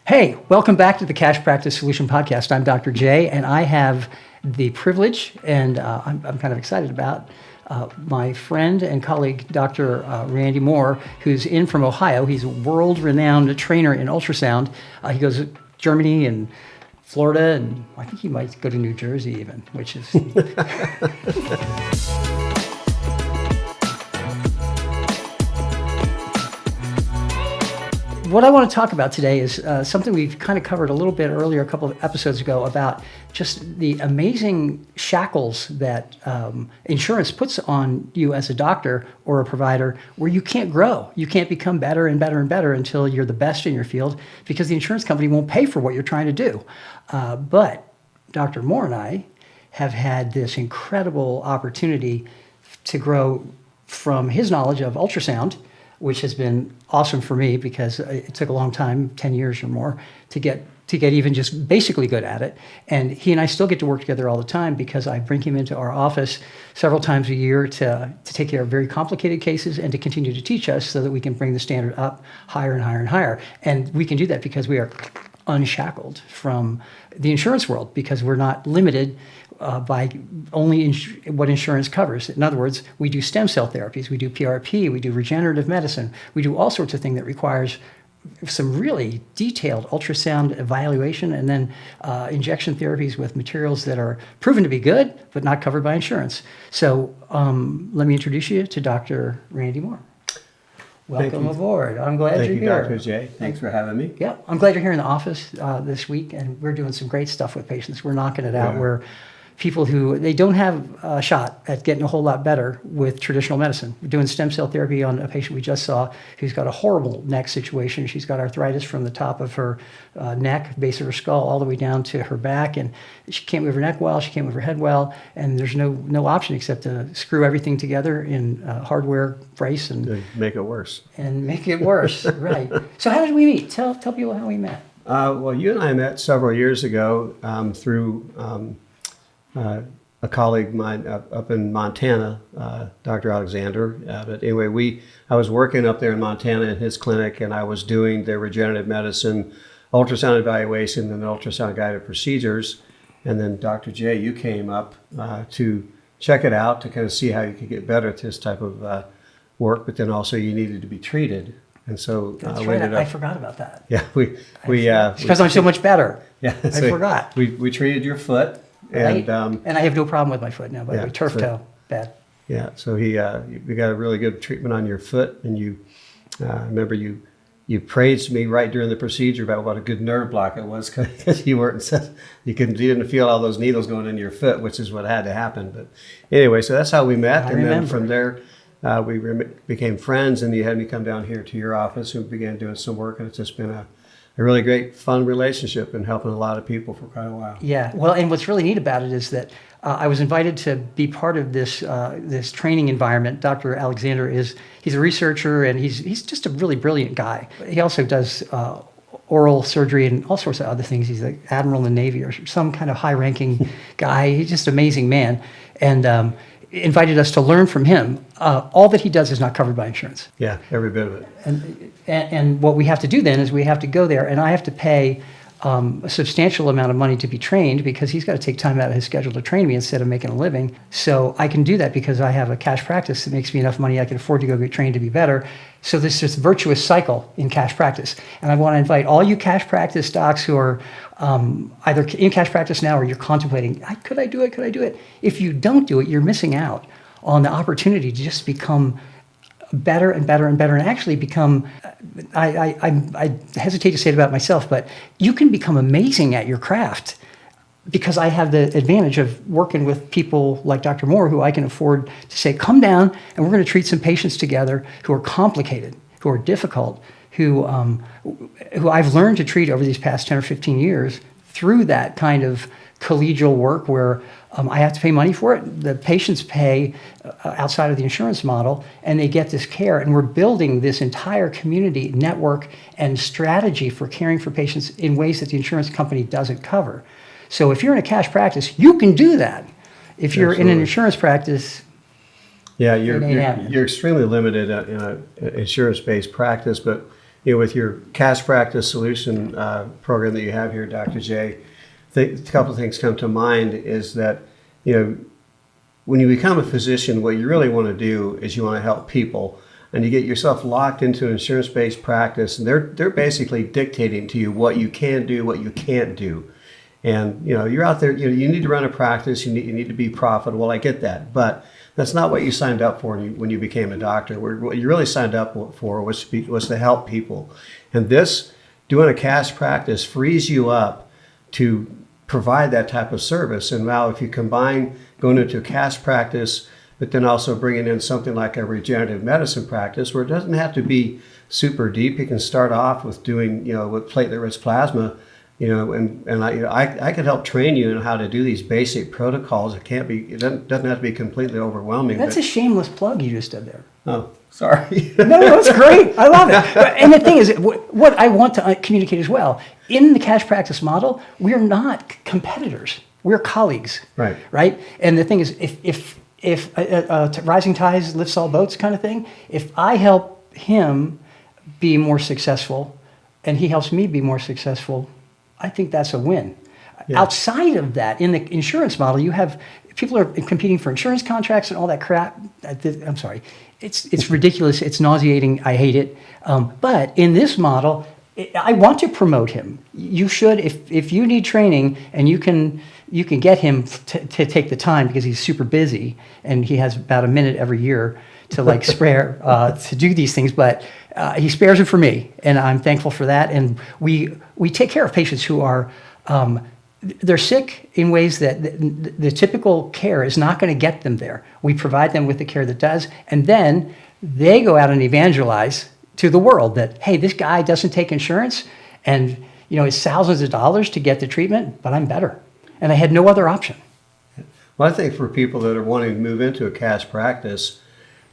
Hey, welcome back to the Cash Practice Solution Podcast. I'm Dr. J, and I have the privilege, and I'm kind of excited about my friend and colleague, Dr. Randy Moore, who's in from Ohio. He's a world-renowned trainer in ultrasound. He goes to Germany and Florida, and I think he might go to New Jersey even, which is... What I want to talk about today is something we've kind of covered a little bit earlier, a couple of episodes ago, about just the amazing shackles that insurance puts on you as a doctor or a provider, where you can't grow. You can't become better and better and better until you're the best in your field, because the insurance company won't pay for what you're trying to do. But Dr. Moore and I have had this incredible opportunity to grow from his knowledge of ultrasound, which has been awesome for me because it took a long time, 10 years or more, to get even just basically good at it. And he and I still get to work together all the time because I bring him into our office several times a year to take care of very complicated cases and to continue to teach us so that we can bring the standard up higher and higher and higher. And we can do that because we are unshackled from the insurance world, because we're not limited by only what insurance covers. In other words, we do stem cell therapies, we do PRP, we do regenerative medicine, we do all sorts of things that requires some really detailed ultrasound evaluation, and then injection therapies with materials that are proven to be good but not covered by insurance. So let me introduce you to Dr. Randy Moore. Welcome aboard. I'm glad you're here. Thank you, Dr. J. Thanks for having me. Yeah, I'm glad you're here in the office this week, and we're doing some great stuff with patients. We're knocking it out. We're people who, they don't have a shot at getting a whole lot better with traditional medicine. We're doing stem cell therapy on a patient we just saw who's got a horrible neck situation. She's got arthritis from the top of her neck, base of her skull, all the way down to her back, and she can't move her neck well, she can't move her head well, and there's no option except to screw everything together in a hardware brace and make it worse. And make it worse, right. So how did we meet? Tell people how we met. Well, you and I met several years ago through a colleague of mine up in Montana, Dr. Alexander. But anyway, I was working up there in Montana in his clinic, and I was doing the regenerative medicine, ultrasound evaluation, and ultrasound-guided procedures. And then Dr. J, you came up to check it out, to kind of see how you could get better at this type of work, but then also you needed to be treated. And so that's right. I forgot about that. Yeah, because I'm so much better. Yeah, I forgot. We treated your foot. Right. And I have no problem with my foot now, by the way. Turf toe, bad. Yeah, so we got a really good treatment on your foot, and you remember you praised me right during the procedure about what a good nerve block it was, because you didn't feel all those needles going into your foot, which is what had to happen. But anyway, so that's how we met, then from there we became friends, and you had me come down here to your office and began doing some work, and it's just been a really great, fun relationship and helping a lot of people for quite a while. Yeah, well, and what's really neat about it is that I was invited to be part of this this training environment. Dr. Alexander he's a researcher, and he's just a really brilliant guy. He also does oral surgery and all sorts of other things. He's an admiral in the Navy or some kind of high-ranking guy. He's just an amazing man, and invited us to learn from him. All that he does is not covered by insurance. Yeah, every bit of it. And what we have to do then is we have to go there, and I have to pay a substantial amount of money to be trained, because he's got to take time out of his schedule to train me instead of making a living. So I can do that because I have a cash practice that makes me enough money I can afford to go get trained to be better. So this is a virtuous cycle in cash practice. And I want to invite all you cash practice docs who are either in cash practice now or you're contemplating, could I do it? Could I do it? If you don't do it, you're missing out on the opportunity to just become better and better and better, and actually become, I hesitate to say it about myself, but you can become amazing at your craft, because I have the advantage of working with people like Dr. Moore, who I can afford to say, come down and we're going to treat some patients together who are complicated, who are difficult, who I've learned to treat over these past 10 or 15 years through that kind of collegial work where I have to pay money for it. The patients pay outside of the insurance model, and they get this care. And we're building this entire community network and strategy for caring for patients in ways that the insurance company doesn't cover. So if you're in a cash practice, you can do that. If you're in an insurance practice, yeah, you're extremely limited in an insurance-based practice. But with your cash practice solution program that you have here, Dr. J, a couple of things come to mind is that, when you become a physician, what you really want to do is you want to help people, and you get yourself locked into an insurance-based practice, and they're basically dictating to you what you can do, what you can't do. And you're out there. You need to run a practice. You need to be profitable. I get that, but that's not what you signed up for when you became a doctor. What you really signed up for was to help people. And this, doing a cash practice, frees you up to provide that type of service. And now, if you combine going into a cash practice, but then also bringing in something like a regenerative medicine practice, where it doesn't have to be super deep. You can start off with doing, with platelet-rich plasma. I could help train you in how to do these basic protocols. It doesn't have to be completely overwhelming. That's a shameless plug you just did there. Oh, sorry. No, it's great. I love it. And the thing is, what I want to communicate as well, in the cash practice model, we're not competitors. We're colleagues. Right? And the thing is, if rising tides lifts all boats kind of thing, if I help him be more successful and he helps me be more successful, I think that's a win. Yeah. Outside of that, in the insurance model, you have people are competing for insurance contracts and all that crap. I'm sorry. It's ridiculous. It's nauseating. I hate it. But in this model, I want to promote him. You should, if you need training and you can get him to take the time because he's super busy and he has about a minute every year to spare to do these things, but he spares it for me, and I'm thankful for that. And we take care of patients who are they're sick in ways that the typical care is not going to get them there. We provide them with the care that does, and then they go out and evangelize to the world that, hey, this guy doesn't take insurance, and it's thousands of dollars to get the treatment, but I'm better, and I had no other option. Well, I think for people that are wanting to move into a cash practice,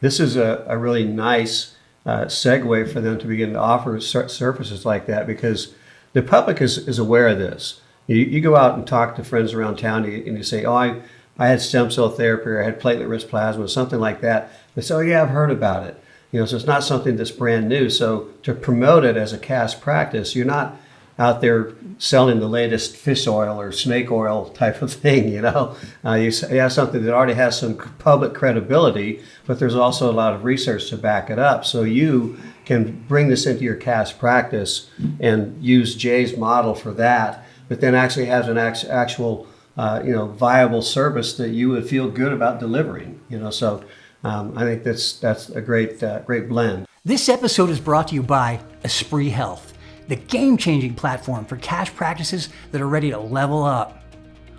this is a really nice segue for them to begin to offer services like that, because the public is aware of this. You go out and talk to friends around town and you say, oh, I had stem cell therapy, or I had platelet-rich plasma, something like that. They say, oh yeah, I've heard about it. So it's not something that's brand new. So to promote it as a cash practice, you're not out there selling the latest fish oil or snake oil type of thing, you have something that already has some public credibility, but there's also a lot of research to back it up. So you can bring this into your cash practice and use Jay's model for that, but then actually has an actual, viable service that you would feel good about delivering, So I think that's a great blend. This episode is brought to you by Esprit Health, the game-changing platform for cash practices that are ready to level up.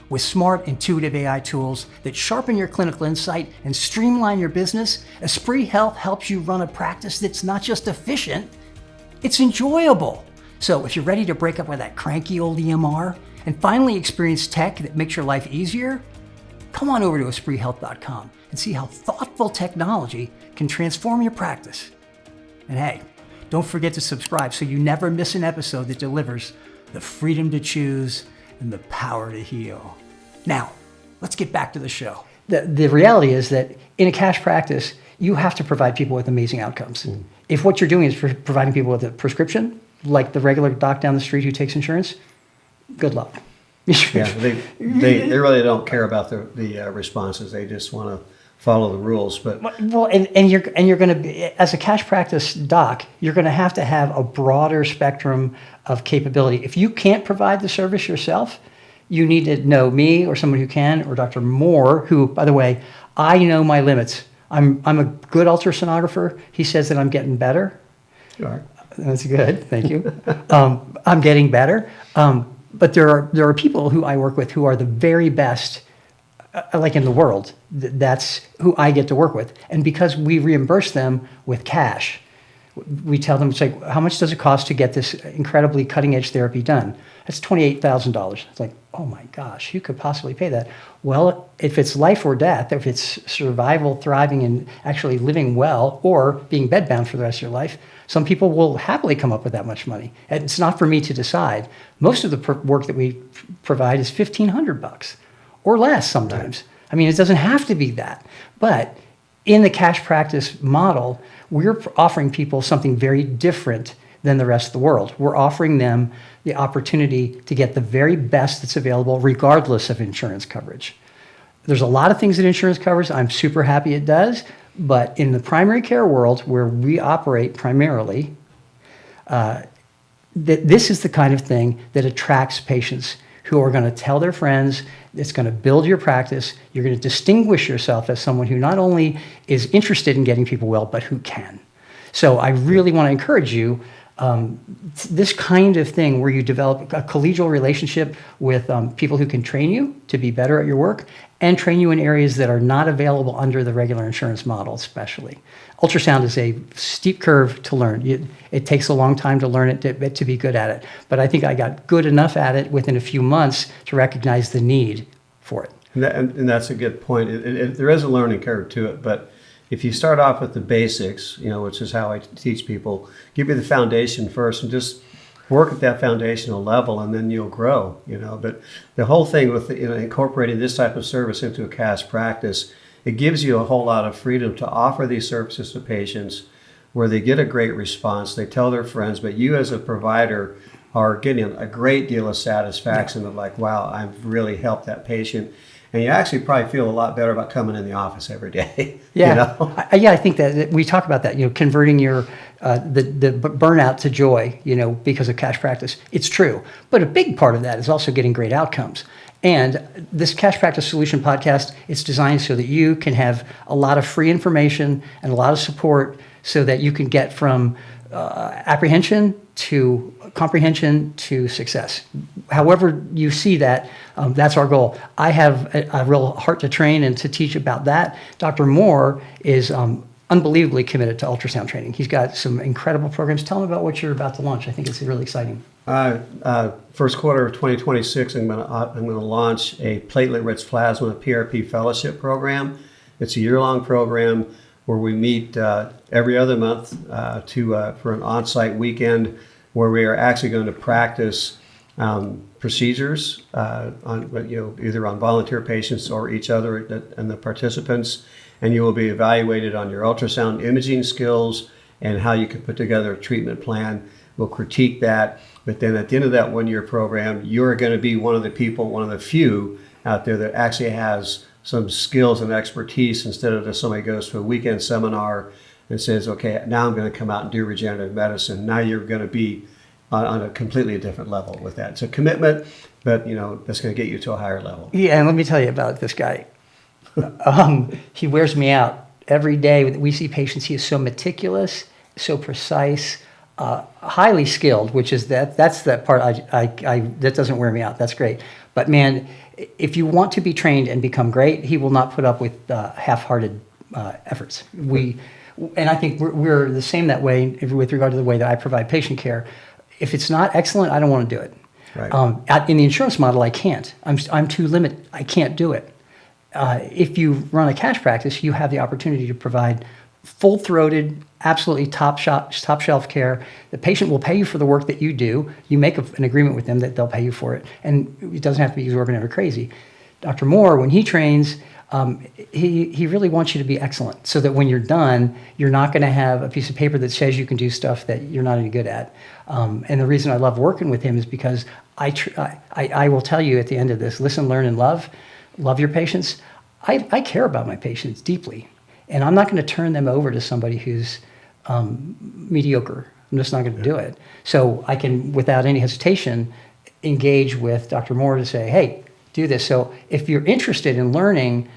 With smart, intuitive AI tools that sharpen your clinical insight and streamline your business, Esprit Health helps you run a practice that's not just efficient, it's enjoyable. So if you're ready to break up with that cranky old EMR and finally experience tech that makes your life easier, come on over to EspritHealth.com and see how thoughtful technology can transform your practice. And hey, don't forget to subscribe so you never miss an episode that delivers the freedom to choose and the power to heal. Now, let's get back to the show. The reality is that in a cash practice, you have to provide people with amazing outcomes. If what you're doing is providing people with a prescription, like the regular doc down the street who takes insurance, good luck. Yeah, they really don't care about the responses. They just want to follow the rules. But well, and you're going to be, as a cash practice doc, you're going to have a broader spectrum of capability. If you can't provide the service yourself, you need to know me or someone who can, or Dr. Moore, who, by the way, I know my limits. I'm a good ultrasonographer. He says that I'm getting better. You are. That's good. Thank you. I'm getting better. But there are people who I work with who are the very best, in the world. That's who I get to work with. And because we reimburse them with cash, we tell them, it's like, how much does it cost to get this incredibly cutting edge therapy done? That's $28,000. It's like, oh my gosh, who could possibly pay that? Well, if it's life or death, if it's survival, thriving, and actually living well, or being bedbound for the rest of your life, some people will happily come up with that much money. And it's not for me to decide. Most of the work that we provide is $1,500 or less sometimes. I mean, it doesn't have to be that. But in the cash practice model, we're offering people something very different than the rest of the world. We're offering them the opportunity to get the very best that's available regardless of insurance coverage. There's a lot of things that insurance covers. I'm super happy it does. But in the primary care world where we operate primarily, this is the kind of thing that attracts patients who are going to tell their friends. It's going to build your practice. You're going to distinguish yourself as someone who not only is interested in getting people well, but who can. So I really want to encourage you, this kind of thing where you develop a collegial relationship with people who can train you to be better at your work and train you in areas that are not available under the regular insurance model, especially. Ultrasound is a steep curve to learn. It takes a long time to learn it to be good at it. But I think I got good enough at it within a few months to recognize the need for it. And that's a good point. There is a learning curve to it, but if you start off with the basics, which is how I teach people, give you the foundation first and just work at that foundational level, and then you'll grow. But the whole thing with incorporating this type of service into a cash practice, it gives you a whole lot of freedom to offer these services to patients where they get a great response. They tell their friends, but you as a provider are getting a great deal of satisfaction of like, wow, I've really helped that patient. And you actually probably feel a lot better about coming in the office every day. Yeah, I think that we talk about that. Converting your the burnout to joy. Because of cash practice, it's true. But a big part of that is also getting great outcomes. And this Cash Practice Solution podcast, it's designed so that you can have a lot of free information and a lot of support, so that you can get from apprehension to comprehension to success. However you see that, that's our goal. I have a real heart to train and to teach about that. Dr. Moore is unbelievably committed to ultrasound training. He's got some incredible programs. Tell him about what you're about to launch. I think it's really exciting. First quarter of 2026, I'm going to launch a platelet-rich plasma PRP fellowship program. It's a year-long program where we meet every other month for an on-site weekend where we are actually going to practice procedures either on volunteer patients or each other and the participants. And you will be evaluated on your ultrasound imaging skills and how you can put together a treatment plan. We'll critique that. But then at the end of that one-year program, you're going to be one of the few out there that actually has some skills and expertise, instead of just somebody goes to a weekend seminar and says, okay, now I'm going to come out and do regenerative medicine. Now you're going to be on a completely different level with that. It's a commitment, but that's going to get you to a higher level. Yeah, and let me tell you about this guy. He wears me out every day. We see patients. He is so meticulous, so precise, highly skilled, which is that's that part that doesn't wear me out. That's great. But man, if you want to be trained and become great, he will not put up with half-hearted efforts. And I think we're the same that way with regard to the way that I provide patient care. If it's not excellent, I don't want to do it. Right. In the insurance model, I can't. I'm too limited. I can't do it. If you run a cash practice, you have the opportunity to provide full-throated, absolutely top shelf care. The patient will pay you for the work that you do. You make an agreement with them that they'll pay you for it, and it doesn't have to be exorbitant or crazy. Dr. Moore, when he trains, he really wants you to be excellent, so that when you're done, you're not going to have a piece of paper that says you can do stuff that you're not any good at. And the reason I love working with him is because I will tell you at the end of this: listen, learn, and love. Love your patients. I care about my patients deeply. And I'm not going to turn them over to somebody who's mediocre. I'm just not going to do it. So I can, without any hesitation, engage with Dr. Moore to say, hey, do this. So if you're interested in learning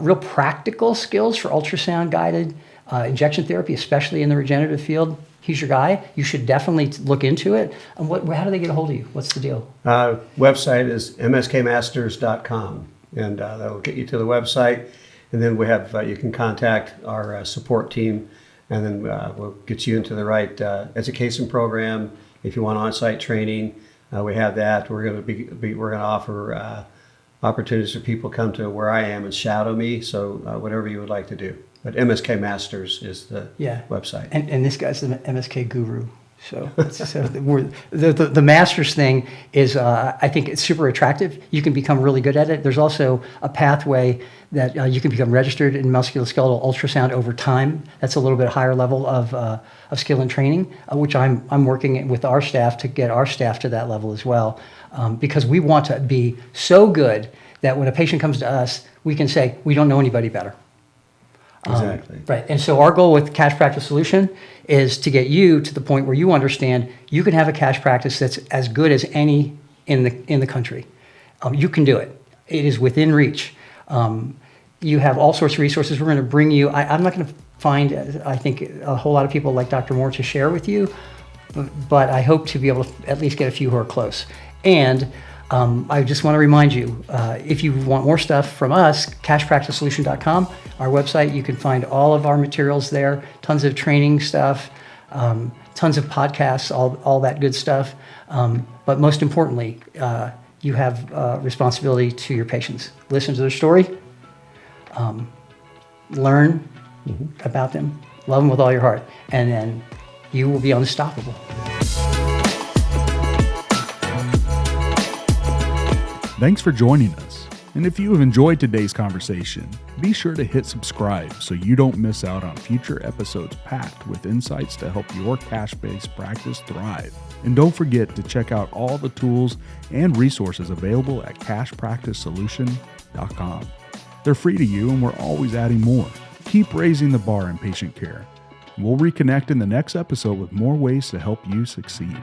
real practical skills for ultrasound-guided injection therapy, especially in the regenerative field, he's your guy. You should definitely look into it. And how do they get a hold of you? What's the deal? Website is mskmasters.com, and that will get you to the website. And then we have, you can contact our support team, and then we'll get you into the right education program. If you want on-site training, we have that. We're going to offer opportunities for people to come to where I am and shadow me. So whatever you would like to do. But MSK Masters is the website. And this guy's the MSK guru. So the master's thing is, I think it's super attractive. You can become really good at it. There's also a pathway that you can become registered in musculoskeletal ultrasound over time. That's a little bit higher level of skill and training, which I'm working with our staff to get our staff to that level as well, because we want to be so good that when a patient comes to us, we can say, we don't know anybody better. Exactly. Right. And so our goal with Cash Practice Solution is to get you to the point where you understand you can have a cash practice that's as good as any in the country. You can do it. It is within reach. You have all sorts of resources. We're going to bring you. I'm not going to find, I think, a whole lot of people like Dr. Moore to share with you, but I hope to be able to at least get a few who are close. And I just want to remind you, if you want more stuff from us, cashpracticesolution.com, our website, you can find all of our materials there, tons of training stuff, tons of podcasts, all that good stuff. But most importantly, you have responsibility to your patients. Listen to their story, learn about them, love them with all your heart, and then you will be unstoppable. Thanks for joining us. And if you have enjoyed today's conversation, be sure to hit subscribe so you don't miss out on future episodes packed with insights to help your cash-based practice thrive. And don't forget to check out all the tools and resources available at cashpracticesolution.com. They're free to you, and we're always adding more. Keep raising the bar in patient care. We'll reconnect in the next episode with more ways to help you succeed.